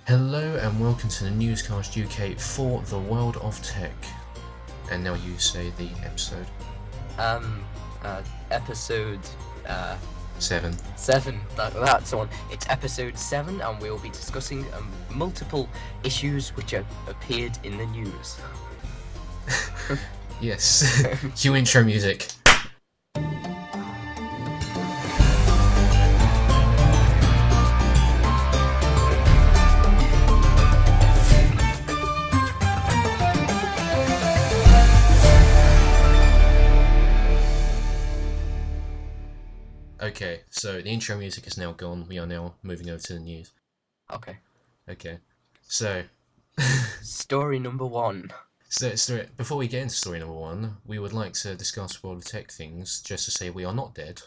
Hello and welcome to the NewsCast UK for the world of tech. And now you say the episode. Episode, 7. 7, that's the one. It's episode 7, and we'll be discussing multiple issues which have appeared in the news. Yes. Cue intro music. Okay, so the intro music is now gone. We are now moving over to the news. Okay. Okay, so Story number 1. So before we get into story number 1, we would like to discuss world of tech things, just to say we are not dead,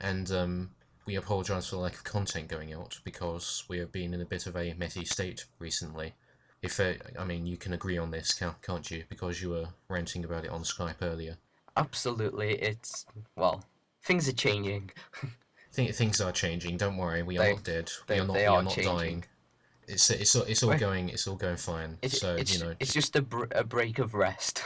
and we apologise for the lack of content going out, because we have been in a bit of a messy state recently. If I mean, you can agree on this, can't you? Because you were ranting about it on Skype earlier. Absolutely, things are changing. Things are changing. Don't worry, we are not dead. We are not changing. dying. It's all going fine. It's just a break of rest.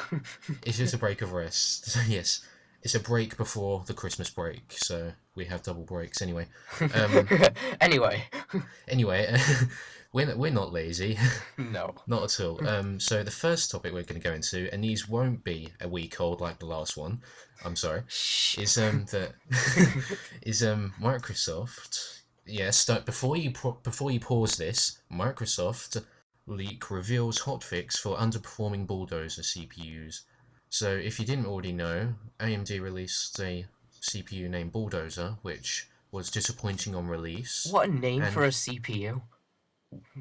It's just a break of rest. Yes, it's a break before the Christmas break, so we have double breaks anyway. Anyway, we're not lazy. no. Not at all. So the first topic we're going to go into, and these won't be a week old like the last one. I'm sorry. Is Microsoft. Yes. Before you pause this, Microsoft leak reveals hotfix for underperforming Bulldozer CPUs. So if you didn't already know, AMD released a CPU named Bulldozer, which was disappointing on release. What a name for a CPU.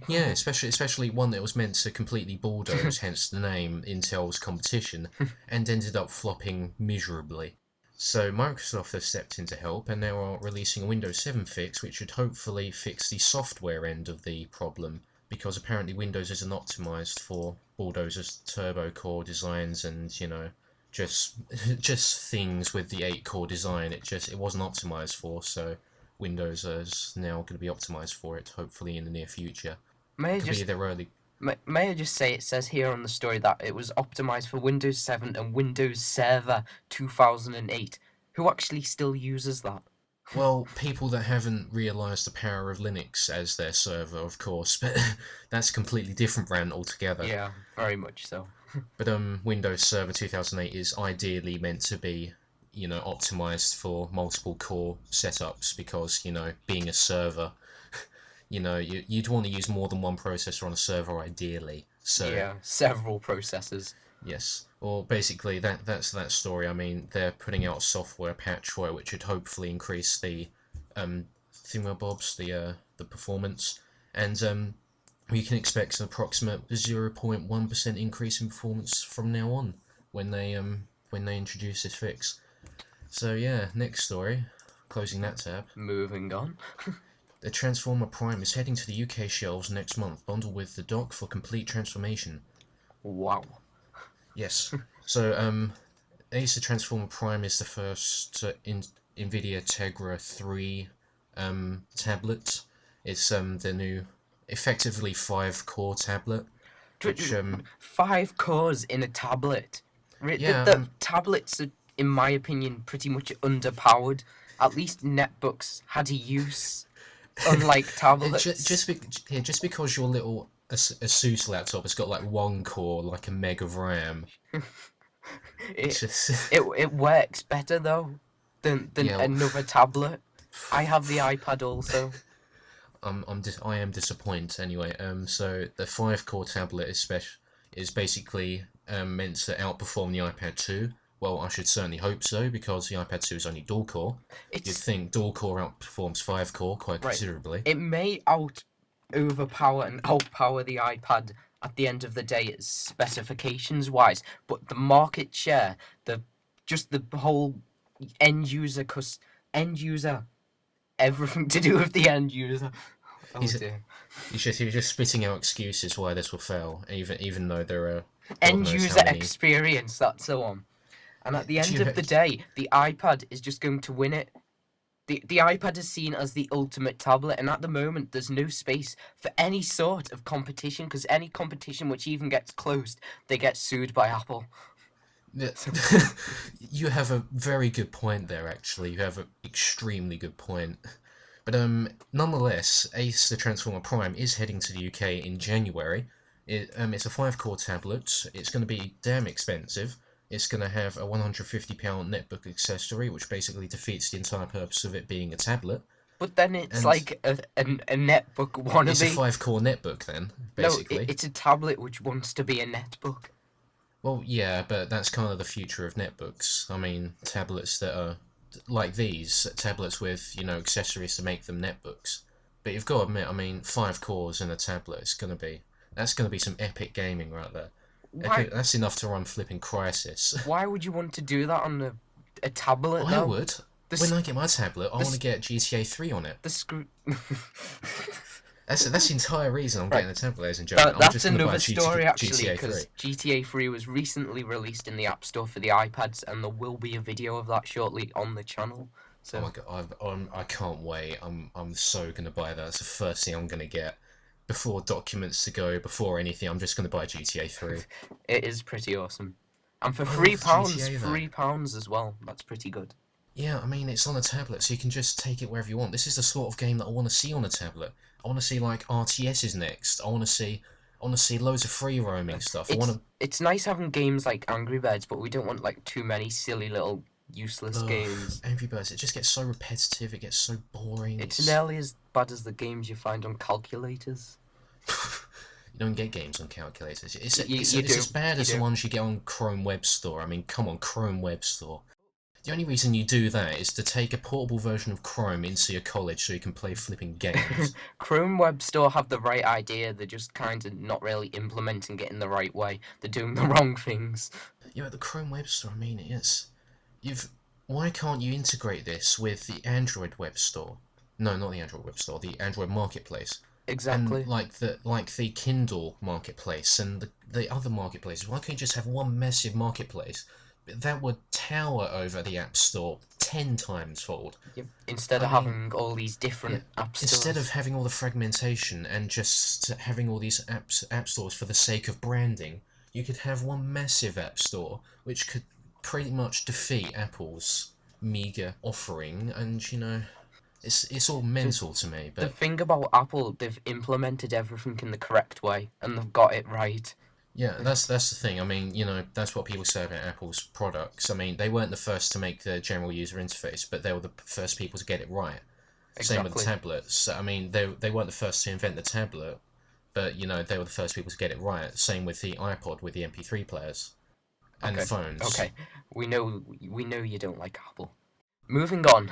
Yeah, especially one that was meant to completely bulldoze, hence the name, Intel's competition, and ended up flopping miserably. So Microsoft have stepped in to help, and now are releasing a Windows 7 fix, which should hopefully fix the software end of the problem, because apparently Windows isn't optimized for Bulldozer's turbo core designs and, just things with the 8-core design. It wasn't optimized for, so Windows is now going to be optimized for it, hopefully in the near future. May I just say, it says here on the story that it was optimized for Windows 7 and Windows Server 2008. Who actually still uses that? Well, people that haven't realised the power of Linux as their server, of course, but that's a completely different rant altogether. Yeah, very much so. But Windows Server 2008 is ideally meant to be, optimized for multiple core setups, because, being a server, you'd want to use more than one processor on a server ideally. So yeah, several processors. Yes. Well, basically that's that story. I mean, they're putting out a software patch for it, which should hopefully increase the thingamabobs, the performance, and we can expect an approximate 0.1% increase in performance from now on when they introduce this fix. So yeah, next story. Closing that tab. Moving on. The Transformer Prime is heading to the UK shelves next month, bundled with the dock for complete transformation. Wow. Yes. So, Acer Transformer Prime is the first NVIDIA Tegra 3 tablet. It's the new, effectively 5-core tablet. Which, 5 cores in a tablet. Yeah, the tablets are, in my opinion, pretty much underpowered. At least netbooks had a use, unlike tablets. Just because your little Asus laptop has got like 1 core, like a meg of RAM. It works better though than another tablet. I have the iPad also. I am disappointed anyway. So the 5-core tablet is basically meant to outperform the iPad 2. Well, I should certainly hope so, because the iPad 2 is only dual-core. You'd think dual-core outperforms 5-core quite considerably. It may overpower and outpower the iPad at the end of the day, specifications-wise, but the market share, the whole end user, everything to do with the end user. Oh dear. He was just spitting out excuses why this will fail, even though there are end user experience. That's the one. And at the end of the day, the iPad is just going to win it. The iPad is seen as the ultimate tablet, and at the moment, there's no space for any sort of competition, because any competition which even gets closed, they get sued by Apple. Yeah. You have a very good point there, actually. You have an extremely good point. But nonetheless, Ace the Transformer Prime is heading to the UK in January. It's a 5-core tablet. It's going to be damn expensive. It's going to have a £150 netbook accessory, which basically defeats the entire purpose of it being a tablet. But then it's And like a netbook wannabe. it's a 5-core netbook then, No, basically. it's a tablet which wants to be a netbook. Well, yeah, but that's kind of the future of netbooks. I mean, tablets that are like these, tablets with, accessories to make them netbooks. But you've got to admit, I mean, 5 cores in a tablet, that's gonna be some epic gaming right there. Why? That's enough to run flipping Crysis. Why would you want to do that on a tablet? I though? would. When I get my tablet, I want to get GTA 3 on it. The screw. That's the entire reason I'm Right. getting a tablet, ladies and gentlemen. I'm That's just gonna buy another story, actually, GTA 3. because GTA 3 was recently released in the App Store for the iPads, and there will be a video of that shortly on the channel. So Oh my god, I can't wait. I'm so gonna buy that. It's the first thing I'm gonna get. Before documents to go, before anything, I'm just gonna buy GTA 3. it is pretty awesome. And for I love £3, GTA though. £3 as well. That's pretty good. Yeah, I mean, it's on a tablet, so you can just take it wherever you want. This is the sort of game that I want to see on a tablet. I want to see, like, RTS's next. I want to see loads of free roaming stuff. It's nice having games like Angry Birds, but we don't want like too many silly little useless Ugh, games. Angry Birds, it just gets so repetitive, it gets so boring. It's nearly as bad as the games you find on calculators. You don't get games on calculators. It's You as bad you as the do. ones you get on Chrome Web Store. I mean, come on, Chrome Web Store. The only reason you do that is to take a portable version of Chrome into your college so you can play flipping games. Chrome Web Store have the right idea, they're just kind of not really implementing it in the right way. They're doing the wrong things. Yeah, the Chrome Web Store, I mean, why can't you integrate this with the Android Web Store? No, not the Android Web Store, the Android Marketplace. Exactly. And like the Kindle Marketplace and the other marketplaces. Why can't you just have one massive marketplace? That would tower over the App Store 10 times fold. Instead of having all these different app stores. Instead of having all the fragmentation and just having all these app stores for the sake of branding, you could have one massive app store which could pretty much defeat Apple's meager offering, and it's all mental to me. The But thing about Apple, they've implemented everything in the correct way, and they've got it right. yeah, that's the thing. I mean, that's what people say about Apple's products. I mean, they weren't the first to make the general user interface, but they were the first people to get it right. Same with the Exactly. tablets. I mean, they weren't the first to invent the tablet, but they were the first people to get it right. Same with the iPod with the MP3 players and Okay. phones. Okay. We know you don't like Apple. Moving on.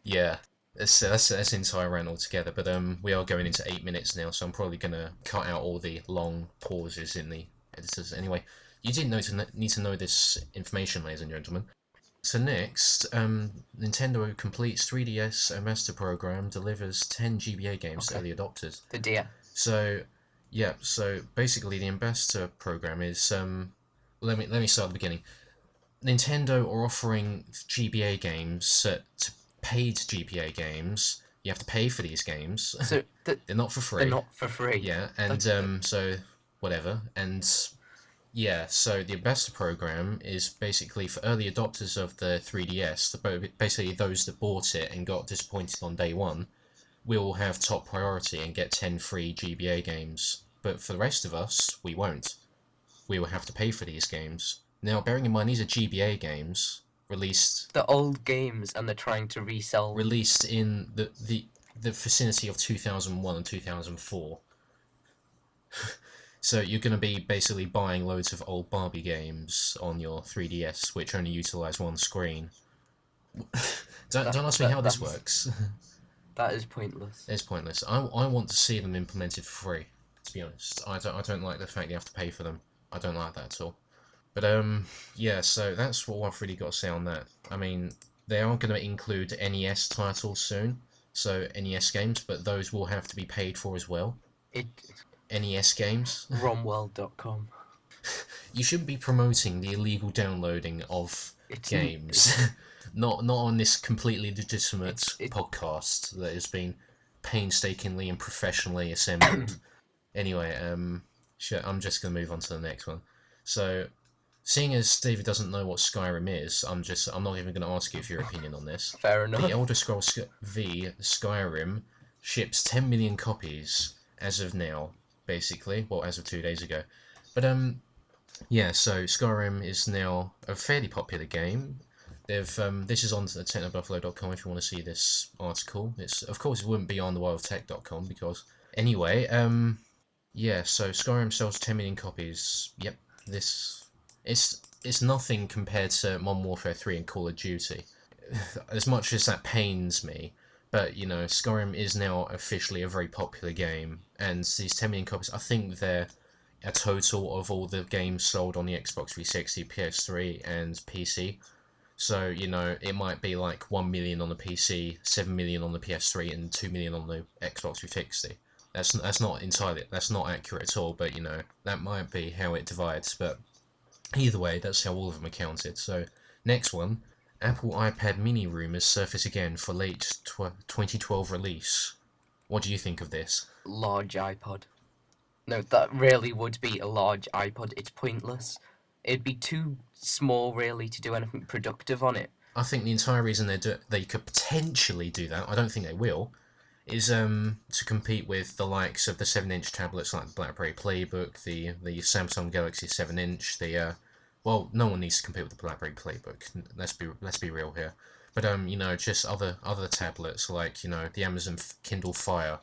Yeah, that's an entire rant altogether. But we are going into 8 minutes now, so I'm probably gonna cut out all the long pauses in the editors. Anyway, you didn't need to know this information, ladies and gentlemen. So next, Nintendo completes 3DS Ambassador Program, delivers 10 GBA games to Okay. early adopters. The deer. So, yeah, so basically the Ambassador Program is let me start at the beginning. Nintendo are offering GBA games to paid GBA games. You have to pay for these games. So They're not for free. they're not for free. Yeah, and so whatever, and yeah, so the Ambassador Program is basically for early adopters of the 3DS, basically those that bought it and got disappointed on day one, will have top priority and get 10 free GBA games. But for the rest of us, we won't. We will have to pay for these games. Now, bearing in mind, these are GBA games released The old games, and they're trying to resell. released in the vicinity of 2001 and 2004. So you're going to be basically buying loads of old Barbie games on your 3DS, which only utilize one screen. Don't ask me how this works. That is pointless. It's pointless. I want to see them implemented for free. To be honest, I don't like the fact you have to pay for them. I don't like that at all. But yeah. So that's what I've really got to say on that. I mean, they are going to include NES titles soon, so NES games, but those will have to be paid for as well. It NES games. romworld.com. You shouldn't be promoting the illegal downloading of games. not on this completely legitimate It podcast that has been painstakingly and professionally assembled. Anyway, sure, I'm just gonna move on to the next one. So, seeing as David doesn't know what Skyrim is, I'm not even gonna ask you for your opinion on this. fair The enough. Elder Scrolls V Skyrim ships 10 million copies as of now, basically. Well, as of 2 days ago. But yeah. So Skyrim is now a fairly popular game. This is on technobuffalo.com if you want to see this article. It's of course it wouldn't be on thewildtech.com because anyway. Yeah. So Skyrim sells 10 million copies. Yep. This it's nothing compared to Modern Warfare 3 and Call of Duty. As much as that pains me, but you know, Skyrim is now officially a very popular game, and these 10 million copies, I think they're a total of all the games sold on the Xbox 360, PS3, and PC. So, you know, it might be like 1 million on the PC, 7 million on the PS3, and 2 million on the Xbox 360. That's not accurate at all, but you know, that might be how it divides, but either way, that's how all of them are counted. So, next one, Apple iPad mini rumours surface again for late 2012 release. What do you think of this? Large iPod. No, that really would be a large iPod. It's pointless. It'd be too small, really, to do anything productive on it. I think the entire reason they could potentially do that, I don't think they will, is to compete with the likes of the 7-inch tablets like the BlackBerry Playbook, the Samsung Galaxy 7-inch, well, no one needs to compete with the BlackBerry Playbook. Let's be real here. But you know, just other tablets like, you know, the Amazon Kindle Fire.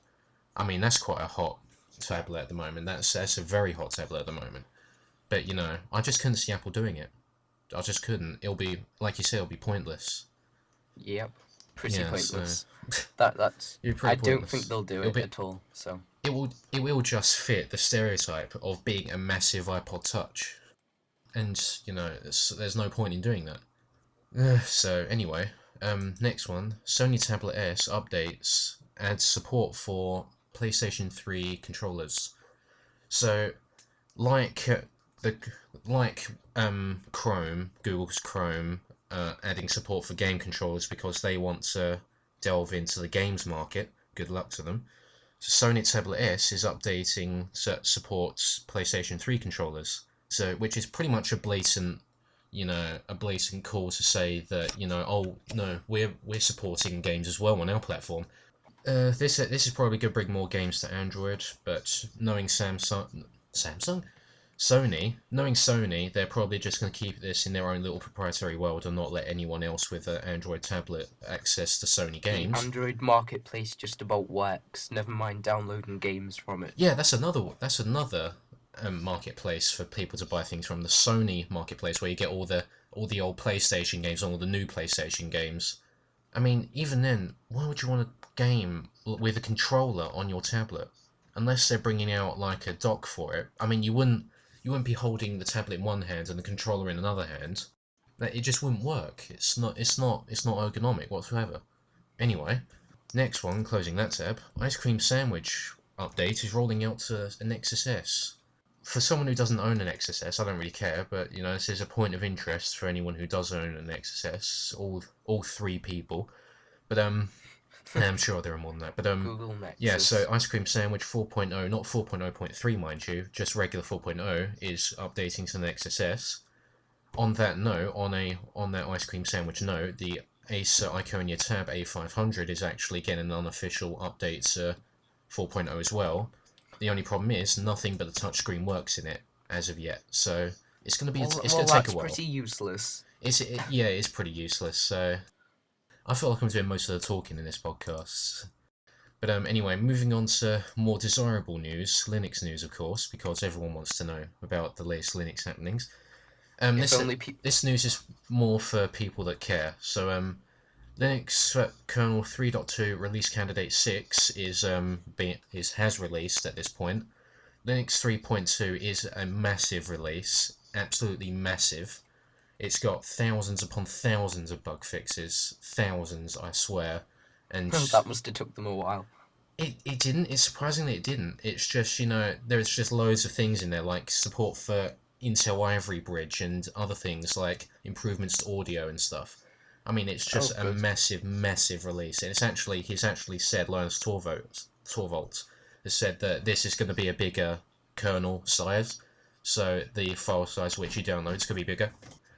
I mean, that's quite a hot tablet at the moment. That's a very hot tablet at the moment. But you know, I just couldn't see Apple doing it. I just couldn't. It'll be, like you said, it'll be pointless. Yep, pretty Yeah, pointless. so That's. it'll be pretty I don't pointless. think they'll do It'll it be, at all. So it will just fit the stereotype of being a massive iPod Touch, and you know, there's no point in doing that. So anyway, next one, Sony Tablet S updates adds support for PlayStation 3 controllers. So like the like Chrome, Google's Chrome, adding support for game controllers because they want to delve into the games market. Good luck to them. So Sony Tablet S is updating supports PlayStation 3 controllers. So which is pretty much a blatant call to say that, you know, oh no, we're supporting games as well on our platform. This is probably going to bring more games to Android, but knowing knowing Sony, they're probably just going to keep this in their own little proprietary world and not let anyone else with an Android tablet access to Sony the games. Android marketplace just about works. Never mind downloading games from it. Yeah, that's another marketplace for people to buy things from, the Sony marketplace, where you get all the old PlayStation games and all the new PlayStation games. I mean, even then, why would you want a game with a controller on your tablet? Unless they're bringing out like a dock for it. I mean, you wouldn't be holding the tablet in one hand and the controller in another hand. It just wouldn't work. It's not ergonomic whatsoever. Anyway, next one, closing that tab. Ice cream sandwich update is rolling out to a Nexus S. For someone who doesn't own an Nexus S, I don't really care, but you know, this is a point of interest for anyone who does own an Nexus S. All three people, but I'm sure there are more than that. But Google Nexus. yeah. So ice cream sandwich 4.0, not 4.0.3, mind you, just regular 4.0 is updating to the Nexus S. On that note, on that ice cream sandwich note, the Acer Iconia Tab A500 is actually getting an unofficial update to 4.0 as well. The only problem is nothing but the touchscreen works in it as of yet, so it's going to be it's going to take a while. That's pretty useless. Yeah, it's pretty useless. So I feel like I'm doing most of the talking in this podcast. But anyway, moving on to more desirable news, Linux news, of course, because everyone wants to know about the latest Linux happenings. This news is more for people that care. So Linux kernel 3.2 release candidate 6 has released at this point. Linux 3.2 is a massive release, absolutely massive. It's got thousands upon thousands of bug fixes, thousands, I swear. And that must have took them a while. It didn't. Surprisingly it didn't. It's just, you know, there's just loads of things in there, like support for Intel Ivory Bridge and other things like improvements to audio and stuff. I mean, it's Oh, just a good. massive release. And he's actually said, Linus Torvalds has said that this is going to be a bigger kernel size. So the file size which you download is going to be bigger.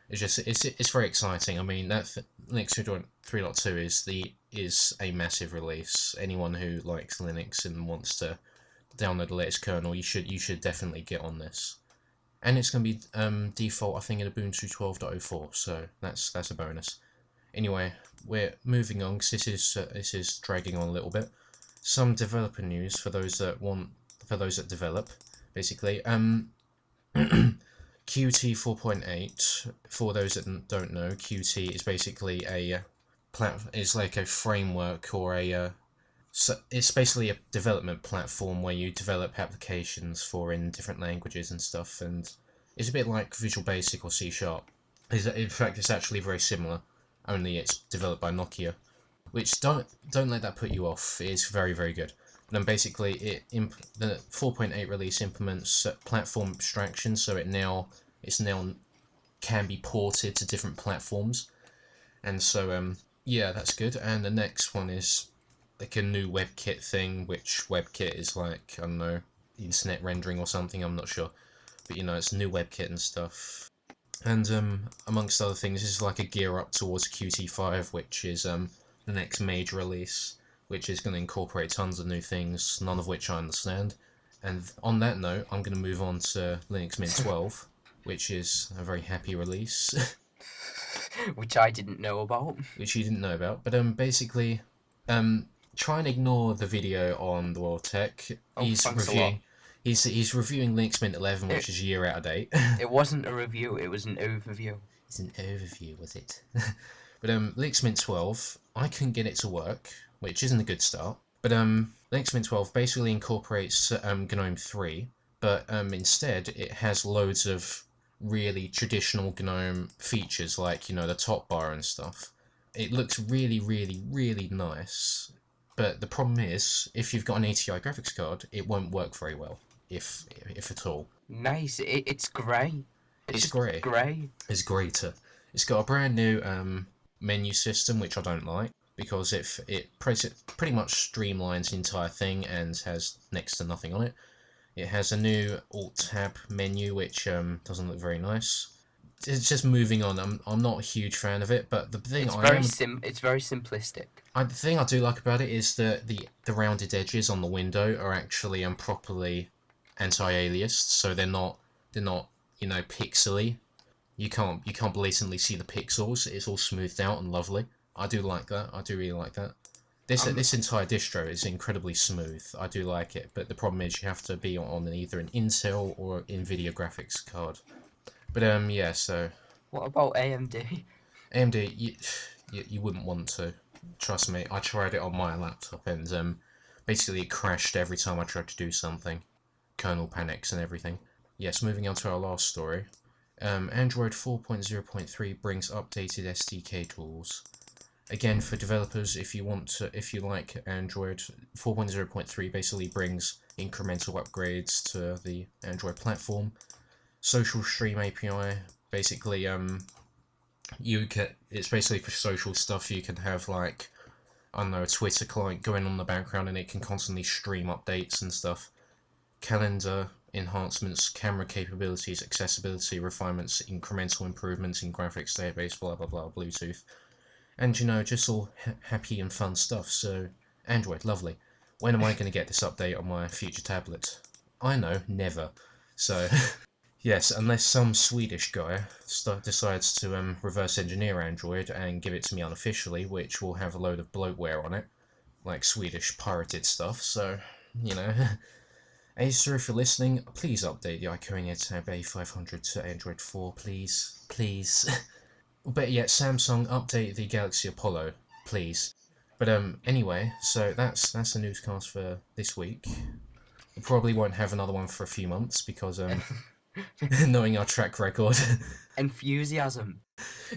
It's very exciting. I mean, Linux 3.2 is a massive release. Anyone who likes Linux and wants to download the latest kernel, you should definitely get on this. And it's going to be default, I think, in Ubuntu 12.04, so that's a bonus. Anyway, we're moving on because this is dragging on a little bit. Some developer news for those that develop, basically. Qt 4.8. For those that don't know, Qt is basically is like a framework or so it's basically a development platform where you develop applications for in different languages and stuff, and it's a bit like Visual Basic or C#. In fact, it's actually very similar, only it's developed by Nokia, which don't let that put you off. It's very good. And then basically, the 4.8 release implements platform abstraction, so it's now can be ported to different platforms, and so yeah, that's good. And the next one is like a new WebKit thing, which WebKit is like, I don't know, internet rendering or something, I'm not sure. But you know, it's new WebKit and stuff. And amongst other things, this is like a gear up towards Qt5, which is the next major release, which is going to incorporate tons of new things, none of which I understand. And on that note, I'm going to move on to Linux Mint 12, which is a very happy release. Which I didn't know about. Which you didn't know about. But basically, try and ignore the video on the World Tech. Oh, thanks a lot. He's reviewing Linux Mint 11, which is a year out of date. It wasn't a review, it was an overview. It's an overview, was it? But Linux Mint 12, I couldn't get it to work, which isn't a good start. But Linux Mint 12 basically incorporates GNOME 3, but instead it has loads of really traditional GNOME features, like, you know, the top bar and stuff. It looks really nice, but the problem is, if you've got an ATI graphics card, it won't work very well, if at all. Nice, it's grey. It's just grey. Grey. It's greater. It's got a brand new menu system, which I don't like, because it pretty much streamlines the entire thing and has next to nothing on it. It has a new Alt-Tab menu, which doesn't look very nice. It's just moving on. I'm not a huge fan of it, but the thing It's very simplistic. The thing I do like about it is that the rounded edges on the window are actually properly anti-aliased, so they're not you know, pixely. You can't blatantly see the pixels. It's all smoothed out and lovely. I do like that. I do really like that. This entire distro is incredibly smooth. I do like it, but the problem is you have to be on either an Intel or Nvidia graphics card. But yeah, so What about AMD? AMD, you wouldn't want to. Trust me, I tried it on my laptop and basically it crashed every time I tried to do something. Kernel panics and everything. Yes, moving on to our last story. Android 4.0.3 brings updated SDK tools. Again, for developers, if you like Android, 4.0.3 basically brings incremental upgrades to the Android platform. Social Stream API, basically, it's basically for social stuff. You can have, like, I don't know, a Twitter client going on in the background and it can constantly stream updates and stuff. Calendar enhancements, camera capabilities, accessibility refinements, incremental improvements in graphics database, blah blah blah, Bluetooth. And, you know, just all happy and fun stuff. So, Android, lovely. When am I going to get this update on my future tablet? I know, never. So, yes, unless some Swedish guy decides to reverse engineer Android and give it to me unofficially, which will have a load of bloatware on it, like Swedish pirated stuff. So, you know. Acer, if you're listening, please update the Iconia Tab A500 to Android 4, please. Please. But yet, Samsung, update the Galaxy Apollo, please. But anyway, so that's the newscast for this week. We probably won't have another one for a few months because knowing our track record. Enthusiasm.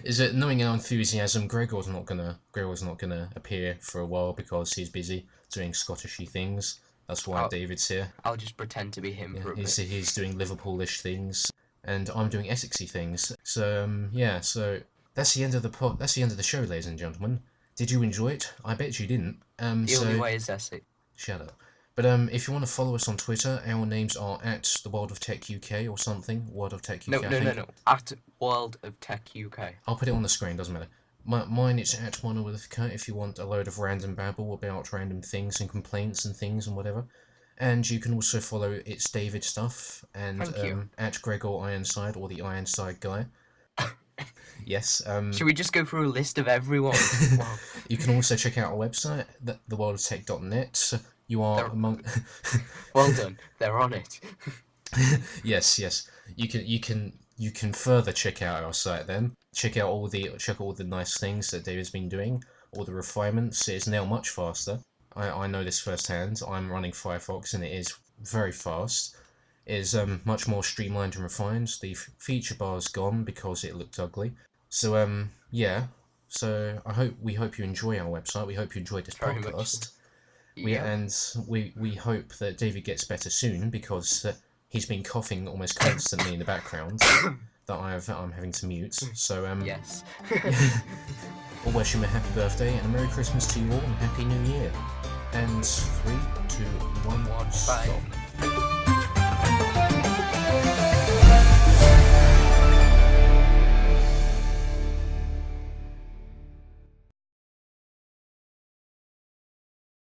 Is it knowing our enthusiasm? Gregor's not gonna appear for a while because he's busy doing Scottishy things. That's why David's here. I'll just pretend to be him for a bit. He's doing Liverpoolish things, and I'm doing Essexy things. So yeah, so that's the end of that's the end of the show, ladies and gentlemen. Did you enjoy it? I bet you didn't. The only way is Essex. Shut up. But if you want to follow us on Twitter, our names are at the World of Tech UK or something. World of Tech UK. No. At World of Tech UK. I'll put it on the screen. Doesn't matter. Mine it's at one with a cut if you want a load of random babble about random things and complaints and things and whatever. And you can also follow It's David stuff and at Gregor Ironside or the Ironside guy. Yes. Should we just go through a list of everyone? Wow. You can also check out our website, theworldoftech.net. You are among. Well done. They're on it. Yes. You can further check out our site then. Check out all the nice things that David's been doing, all the refinements. It is now much faster. I know this firsthand. I'm running Firefox and it is very fast. It is much more streamlined and refined. The feature bar is gone because it looked ugly. So yeah. So we hope you enjoy our website. We hope you enjoyed this Very podcast. Yeah. We hope that David gets better soon because he's been coughing almost constantly in the background that I'm having to mute. So Yes. We'll wish him a happy birthday and a Merry Christmas to you all and Happy New Year. And 3, 2, 1, Bye. stop.